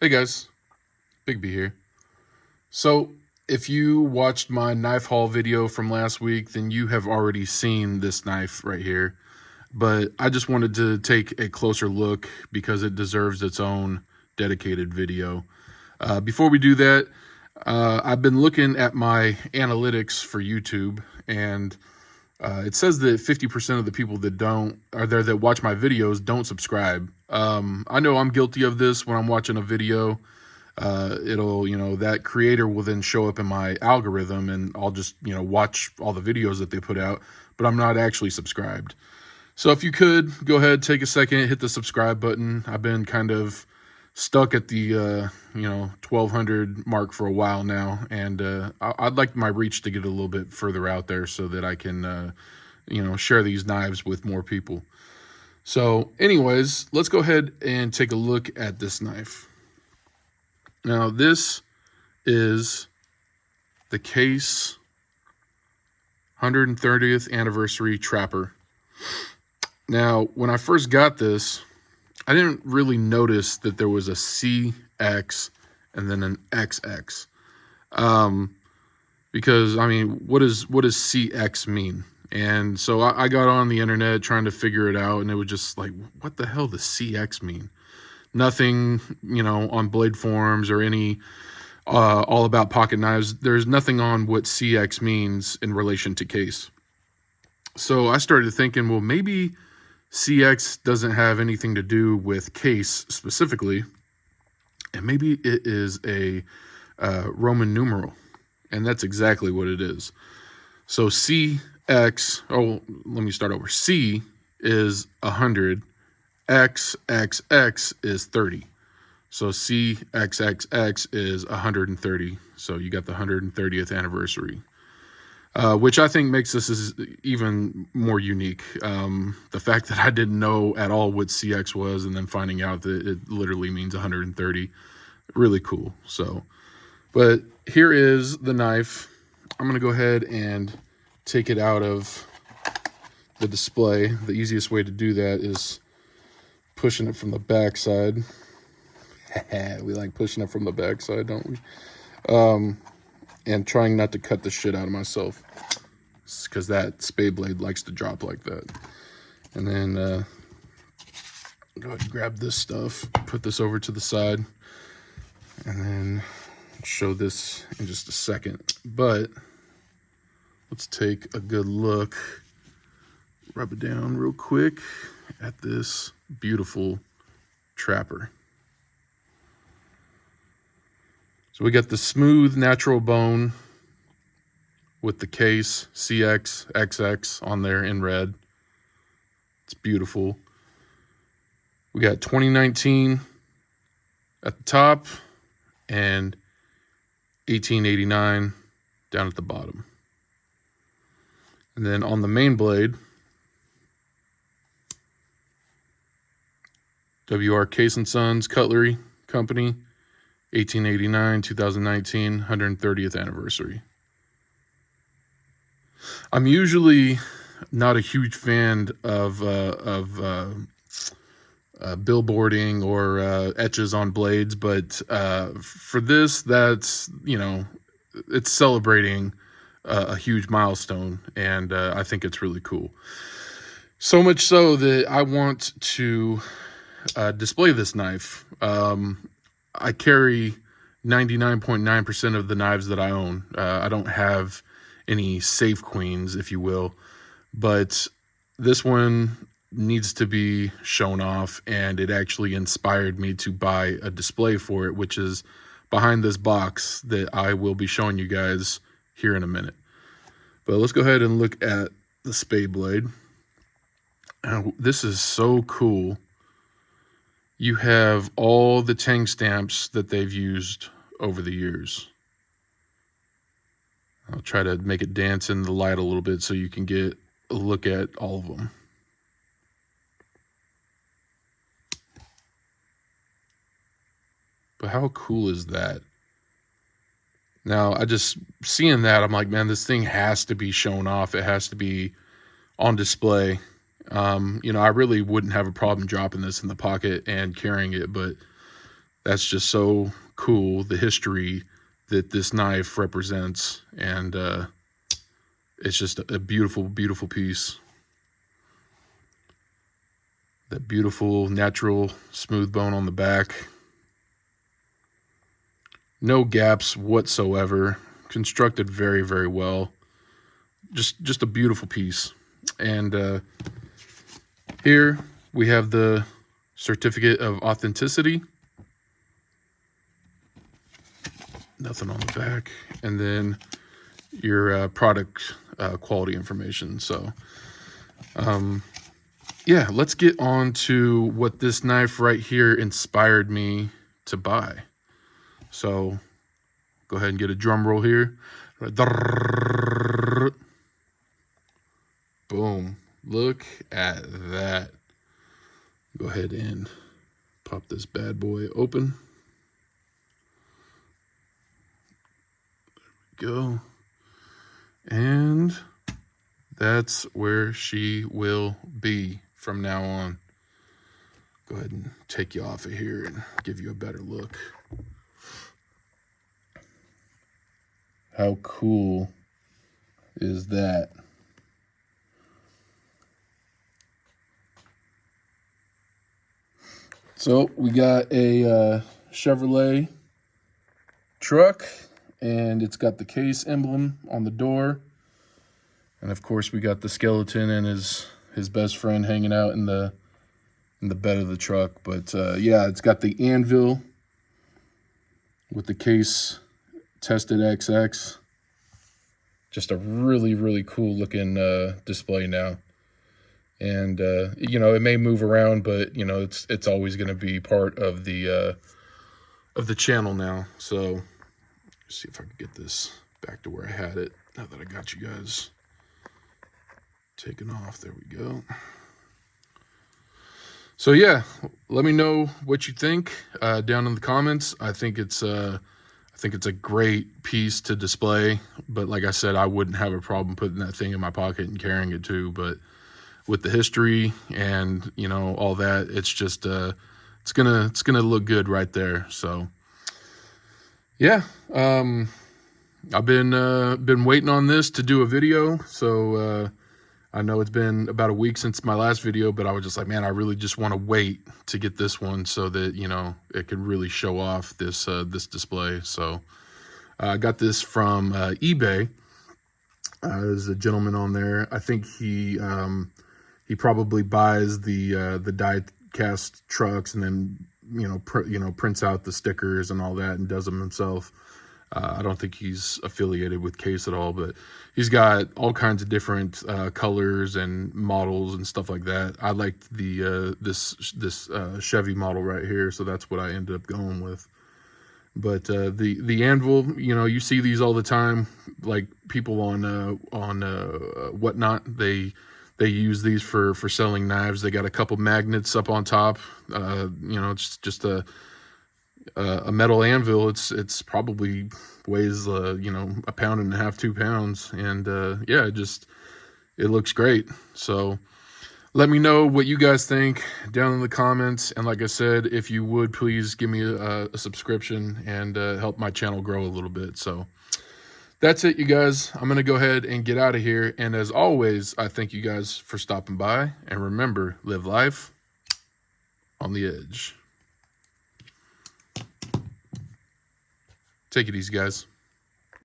Hey guys, Big B here. So, if you watched my knife haul video from last week, then you have already seen this knife right here. But I just wanted to take a closer look because it deserves its own dedicated video. Before we do that, I've been looking at my analytics for YouTube, and it says that 50% of the people that that watch my videos don't subscribe. I know I'm guilty of this when I'm watching a video. That creator will then show up in my algorithm and I'll just, watch all the videos that they put out, but I'm not actually subscribed. So if you could go ahead, take a second, hit the subscribe button. I've been kind of stuck at the 1200 mark for a while now, and I'd like my reach to get a little bit further out there so that I can share these knives with more people. So anyways, let's go ahead and take a look at this knife. Now this is the Case 130th anniversary Trapper. Now, when I first got this, I didn't really notice that there was a CX and then an XX. Because, I mean, what does CX mean? And so I got on the internet trying to figure it out, and it was just like, what the hell does CX mean? Nothing, on blade forums or any all about pocket knives. There's nothing on what CX means in relation to case. So I started thinking, well, maybe CX doesn't have anything to do with case specifically, and maybe it is a Roman numeral, and that's exactly what it is. So CX, let me start over. C is 100, XXX is 30. So CXXX is 130. So you got the 130th anniversary. Which I think makes this even more unique. The fact that I didn't know at all what CX was and then finding out that it literally means 130, really cool. So, but here is the knife. I'm going to go ahead and take it out of the display. The easiest way to do that is pushing it from the back side. We like pushing it from the back side, don't we? And trying not to cut the shit out of myself, because that spade blade likes to drop like that. And then go ahead and grab this stuff, put this over to the side, and then show this in just a second. But let's take a good look, rub it down real quick at this beautiful Trapper. So we got the smooth natural bone with the Case CX XX on there in red. It's beautiful. We got 2019 at the top and 1889 down at the bottom. And then on the main blade, WR Case & Sons Cutlery Company, 1889, 2019, 130th anniversary. I'm usually not a huge fan of billboarding or etches on blades, but for this, that's, it's celebrating a huge milestone, and I think it's really cool. So much so that I want to display this knife. I carry 99.9% of the knives that I own. I don't have any safe queens, if you will, but this one needs to be shown off, and it actually inspired me to buy a display for it, which is behind this box that I will be showing you guys here in a minute. But let's go ahead and look at the spade blade. This is so cool. You have all the tang stamps that they've used over the years. I'll try to make it dance in the light a little bit so you can get a look at all of them. But how cool is that? Now, seeing that, I'm like, man, this thing has to be shown off. It has to be on display. I really wouldn't have a problem dropping this in the pocket and carrying it, but that's just so cool, the history that this knife represents. And it's just a beautiful, beautiful piece. That beautiful, natural, smooth bone on the back. No gaps whatsoever. Constructed very, very well. Just a beautiful piece. And here we have the certificate of authenticity. Nothing on the back. And then your product quality information. So, yeah, let's get on to what this knife right here inspired me to buy. So, go ahead and get a drum roll here. Boom. Look at that. Go ahead and pop this bad boy open. There we go. And that's where she will be from now on. Go ahead and take you off of here and give you a better look. How cool is that? So we got a Chevrolet truck, and it's got the case emblem on the door. And of course we got the skeleton and his best friend hanging out in the bed of the truck. But yeah, it's got the anvil with the case tested XX. Just a really, really cool looking display now. And you know, it may move around, but you know, it's always going to be part of the channel now. So let's see if I can get this back to where I had it. Now that I got you guys taken off, there we go. So yeah, let me know what you think down in the comments. I think it's a great piece to display, but like I said, I wouldn't have a problem putting that thing in my pocket and carrying it too. But with the history and, you know, all that, it's just it's gonna look good right there. So yeah, I've been waiting on this to do a video. So I know it's been about a week since my last video, but I was just like, man, I really just want to wait to get this one so that, you know, it can really show off this this display. So I got this from eBay. There's a gentleman on there. I think he probably buys the die cast trucks and then, you know, prints out the stickers and all that and does them himself. I don't think he's affiliated with Case at all, but he's got all kinds of different colors and models and stuff like that. I liked the this Chevy model right here, so that's what I ended up going with. But the anvil, you know, you see these all the time, like people on Whatnot. They use these for selling knives. They got a couple magnets up on top. You know, it's just a metal anvil. It's probably weighs you know, 1.5 pounds, 2 pounds, and yeah, it looks great. So let me know what you guys think down in the comments, and like I said, if you would please give me a subscription and help my channel grow a little bit. So that's it, you guys. I'm gonna go ahead and get out of here, and as always, I thank you guys for stopping by, and remember, live life on the edge. Take it easy, guys.